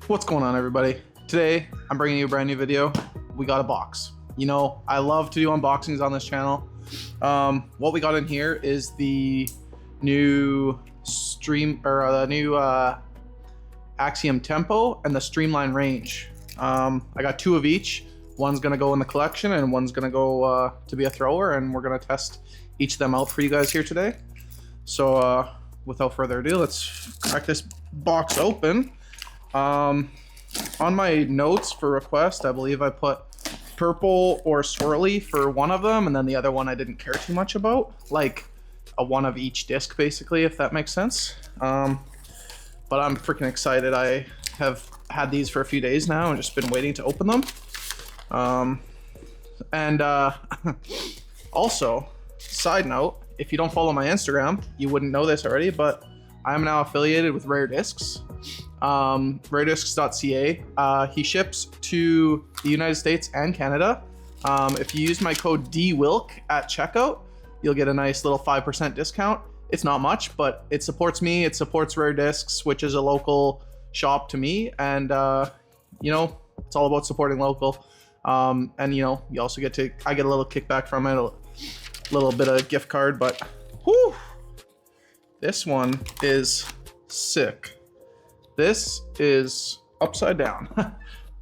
What's going on, everybody? Today I'm bringing you a brand new video. We got a box. You know, I love to do unboxings on this channel. What we got in here is the new Axiom Tempo and the Streamline Range. I got two of each. One's gonna go in the collection and one's gonna go to be a thrower, and we're gonna test each of them out for you guys here today. So without further ado, let's crack this box open. On my notes for request, I believe I put purple or swirly for one of them, and then the other one I didn't care too much about, like a one of each disc basically, if that makes sense. But I'm freaking excited. I have had these for a few days now and just been waiting to open them. Also, side note, if you don't follow my Instagram, you wouldn't know this already, but I'm now affiliated with Rare Discs. rarediscs.ca. He ships to the United States and Canada. If you use my code DWILK at checkout, you'll get a nice little 5% discount. It's not much, but it supports me. It supports Rare Discs, which is a local shop to me. And, you know, it's all about supporting local. And, you know, you also I get a little kickback from it, a little bit of gift card, but whew, this one is sick. This is upside down,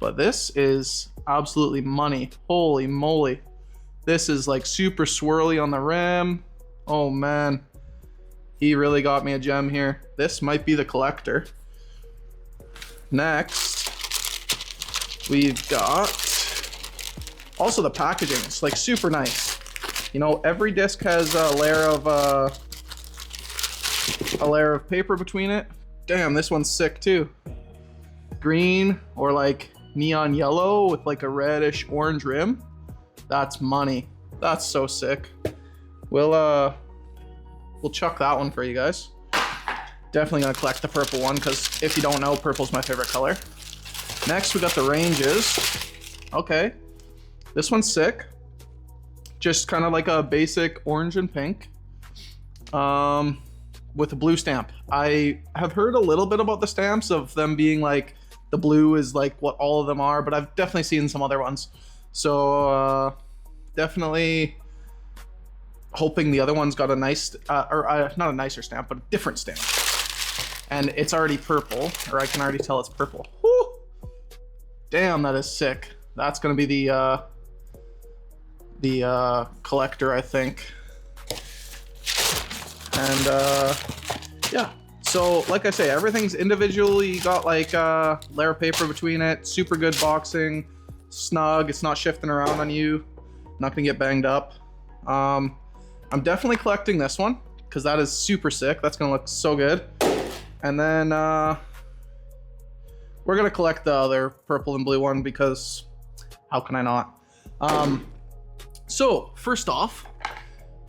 but this is absolutely money. Holy moly. This is like super swirly on the rim. Oh man, he really got me a gem here. This might be the collector. Next, we've got also the packaging. It's like super nice. You know, every disc has a layer of paper between it. Damn, this one's sick too. Green or like neon yellow with like a reddish orange rim. That's money. That's so sick. We'll chuck that one for you guys. Definitely gonna collect the purple one, because if you don't know, purple's my favorite color. Next, we got the ranges. Okay, this one's sick. Just kind of like a basic orange and pink. With a blue stamp. I have heard a little bit about the stamps, of them being like the blue is like what all of them are, but I've definitely seen some other ones. So definitely hoping the other one's got a nice, not a nicer stamp, but a different stamp. And it's already purple, or I can already tell it's purple. Woo! Damn, that is sick. That's gonna be the collector, I think. And yeah, so like I say, everything's individually got like a layer of paper between it. Super good boxing, snug. It's not shifting around on you. Not gonna get banged up. I'm definitely collecting this one because that is super sick. That's gonna look so good. And then we're gonna collect the other purple and blue one, because how can I not? So first off,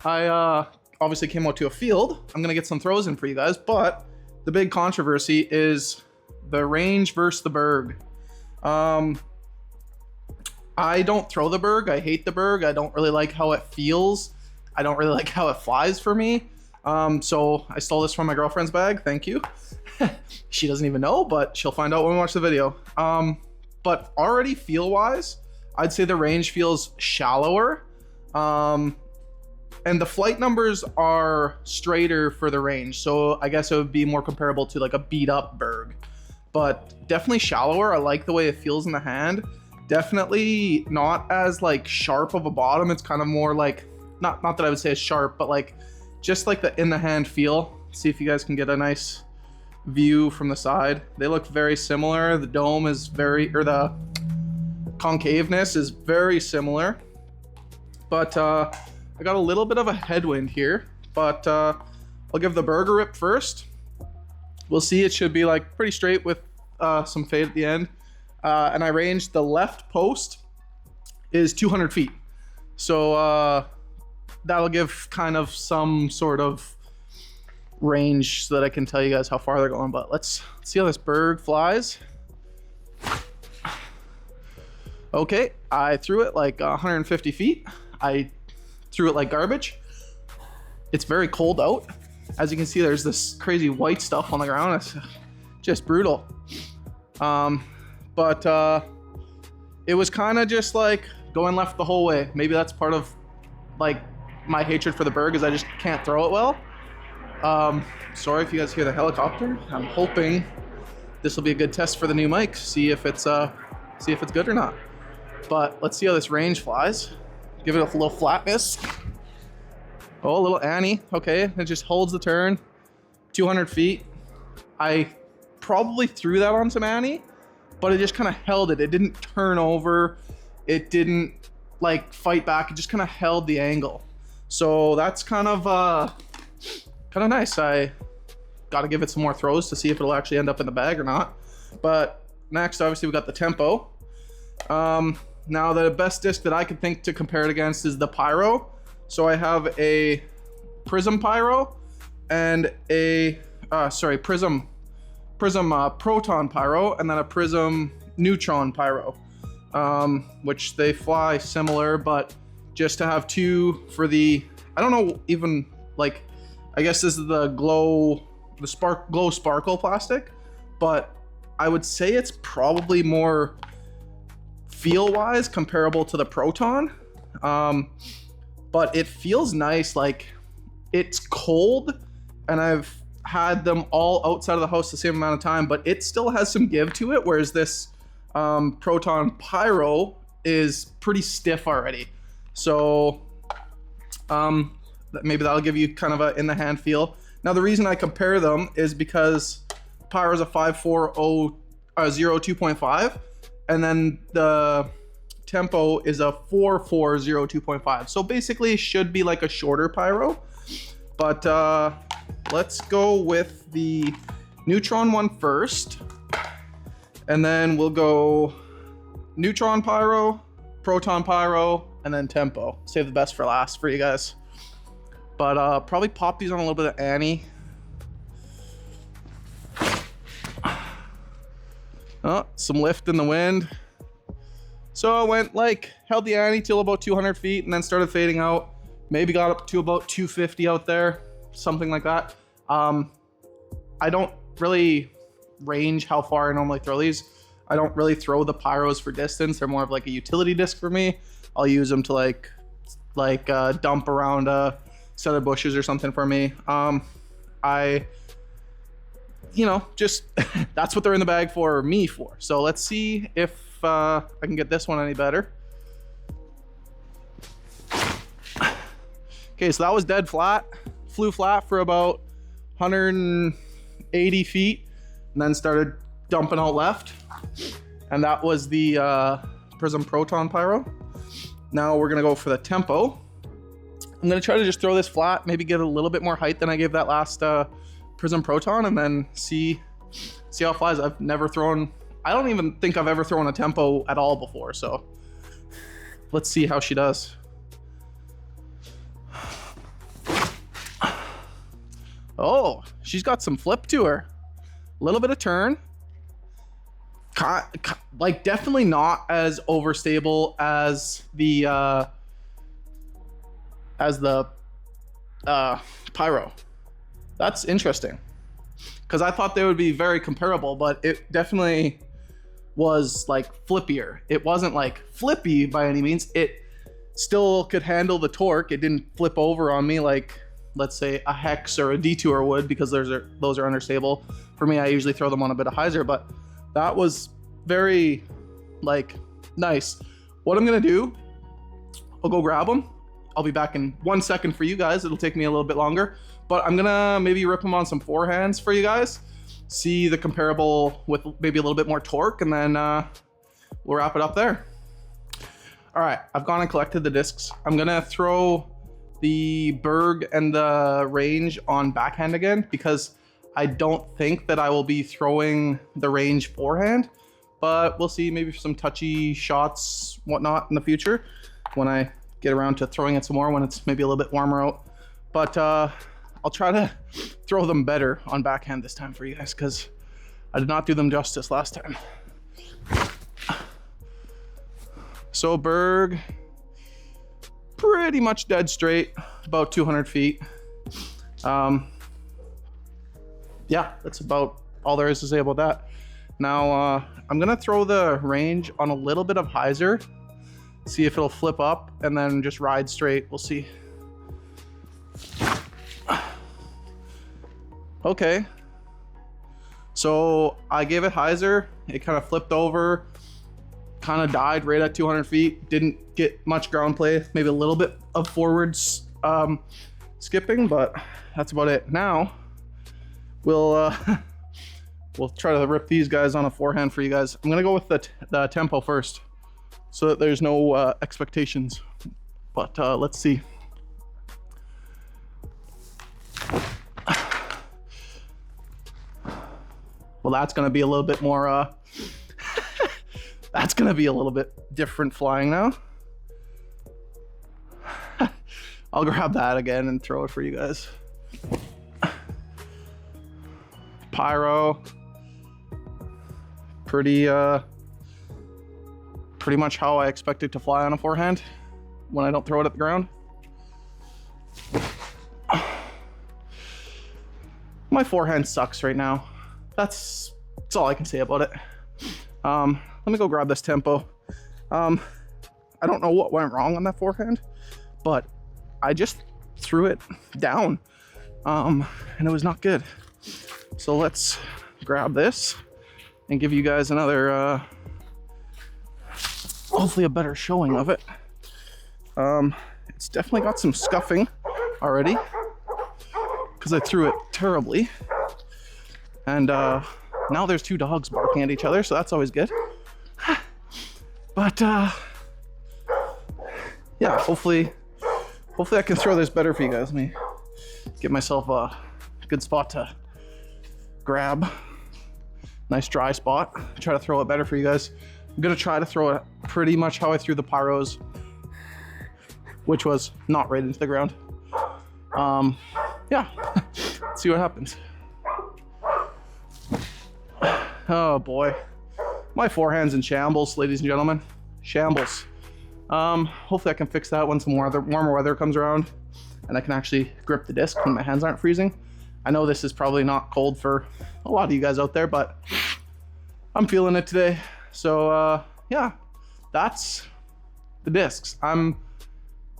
I obviously came out to a field. I'm gonna get some throws in for you guys, but the big controversy is the range versus the Berg. I don't throw the Berg. I hate the Berg. I don't really like how it feels. I don't really like how it flies for me. So I stole this from my girlfriend's bag. Thank you. She doesn't even know, but she'll find out when we watch the video. But already feel wise, I'd say the range feels shallower. And the flight numbers are straighter for the range, so I guess it would be more comparable to like a beat up Berg, but definitely shallower. I like the way it feels in the hand. Definitely not as like sharp of a bottom. It's kind of more like, not that I would say it's sharp, but like just like the in the hand feel. See if you guys can get a nice view from the side. They look very similar. The dome is the concaveness is very similar, but I got a little bit of a headwind here, but I'll give the Berg a rip first. We'll see. It should be like pretty straight with some fade at the end. And I ranged the left post is 200 feet. So that'll give kind of some sort of range so that I can tell you guys how far they're going. But let's see how this Berg flies. Okay, I threw it like 150 feet. I threw it like garbage. It's very cold out. As you can see, there's this crazy white stuff on the ground. It's just brutal. But it was kind of just like going left the whole way. Maybe that's part of like my hatred for the Berg, is I just can't throw it well. Sorry if you guys hear the helicopter. I'm hoping this will be a good test for the new mic. See if it's good or not. But let's see how this range flies. Give it a little flatness. Oh, a little Annie. Okay, it just holds the turn. 200 feet. I probably threw that on some Annie, but it just kind of held it. It didn't turn over. It didn't like fight back. It just kind of held the angle. So that's kind of nice. I got to give it some more throws to see if it'll actually end up in the bag or not. But next, obviously, we got the Tempo. Now, the best disc that I could think to compare it against is the Pyro. So I have a Prism Pyro and a Prism Proton Pyro, and then a Prism Neutron Pyro, which they fly similar, but just to have two for the, I don't know, even like, I guess this is the glow sparkle plastic, but I would say it's probably more feel wise comparable to the Proton. But it feels nice. Like, it's cold, and I've had them all outside of the house the same amount of time, but it still has some give to it, whereas this Proton Pyro is pretty stiff already. So maybe that'll give you kind of a in the hand feel. Now, the reason I compare them is because Pyro is a 540 2.5, and then the Tempo is a 440 2.5. So basically it should be like a shorter Pyro. But let's go with the Neutron one first. And then we'll go Neutron Pyro, Proton Pyro, and then Tempo. Save the best for last for you guys. But probably pop these on a little bit of Annie. Oh, some lift in the wind. So I went held the Annie till about 200 feet and then started fading out. Maybe got up to about 250 out there, something like that. I don't really range how far I normally throw these. I don't really throw the Pyros for distance. They're more of like a utility disc for me. I'll use them to like dump around a set of bushes or something for me. Just that's what they're in the bag for me for. So let's see if I can get this one any better. Okay, so that was dead flat. Flew flat for about 180 feet and then started dumping out left. And that was the Prism Proton Pyro. Now we're gonna go for the Tempo. I'm gonna try to just throw this flat, maybe get a little bit more height than I gave that last Prism Proton, and then see how it flies. I don't even think I've ever thrown a Tempo at all before, so let's see how she does. Oh, she's got some flip to her. A little bit of turn. Like, definitely not as overstable as the Pyro. That's interesting, because I thought they would be very comparable, but it definitely was like flippier. It wasn't like flippy by any means. It still could handle the torque. It didn't flip over on me like, let's say, a Hex or a Detour would, because those are understable. For me, I usually throw them on a bit of hyzer, but that was very nice. What I'm gonna do, I'll go grab them. I'll be back in 1 second for you guys. It'll take me a little bit longer, but I'm gonna maybe rip them on some forehands for you guys. See the comparable with maybe a little bit more torque, and then we'll wrap it up there. All right, I've gone and collected the discs. I'm gonna throw the Berg and the Range on backhand again, because I don't think that I will be throwing the Range forehand, but we'll see, maybe some touchy shots, whatnot in the future when I get around to throwing it some more, when it's maybe a little bit warmer out. But I'll try to throw them better on backhand this time for you guys, because I did not do them justice last time. So Berg, pretty much dead straight, about 200 feet. Yeah, that's about all there is to say about that. Now, I'm gonna throw the range on a little bit of hyzer, see if it'll flip up, and then just ride straight. We'll see. Okay. So I gave it hyzer. It kind of flipped over, kind of died right at 200 feet. Didn't get much ground play, maybe a little bit of forwards skipping, but that's about it. Now, we'll try to rip these guys on a forehand for you guys. I'm gonna go with the tempo first, so that there's no expectations. But let's see. Well, that's gonna be a little bit more. That's gonna be a little bit different flying now. I'll grab that again and throw it for you guys. Pyro. Pretty much how I expect it to fly on a forehand when I don't throw it at the ground. My forehand sucks right now. That's all I can say about it. Let me go grab this tempo. I don't know what went wrong on that forehand, but I just threw it down, and it was not good. So let's grab this and give you guys another, hopefully a better showing of it. It's definitely got some scuffing already because I threw it terribly. And now there's two dogs barking at each other, so that's always good. But yeah, hopefully I can throw this better for you guys. Let me get myself a good spot to grab. Nice dry spot. Try to throw it better for you guys. I'm gonna try to throw it pretty much how I threw the pyros, which was not right into the ground. Yeah, let's see what happens. Oh boy, my forehand's in shambles, ladies and gentlemen. Shambles. Hopefully I can fix that when some warmer weather comes around and I can actually grip the disc when my hands aren't freezing. I know this is probably not cold for a lot of you guys out there, but I'm feeling it today. So yeah, that's the discs. I'm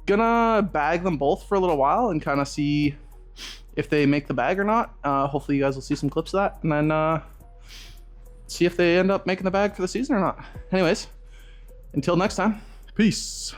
gonna bag them both for a little while and kind of see if they make the bag or not. Hopefully you guys will see some clips of that, and then see if they end up making the bag for the season or not. Anyways, until next time, peace.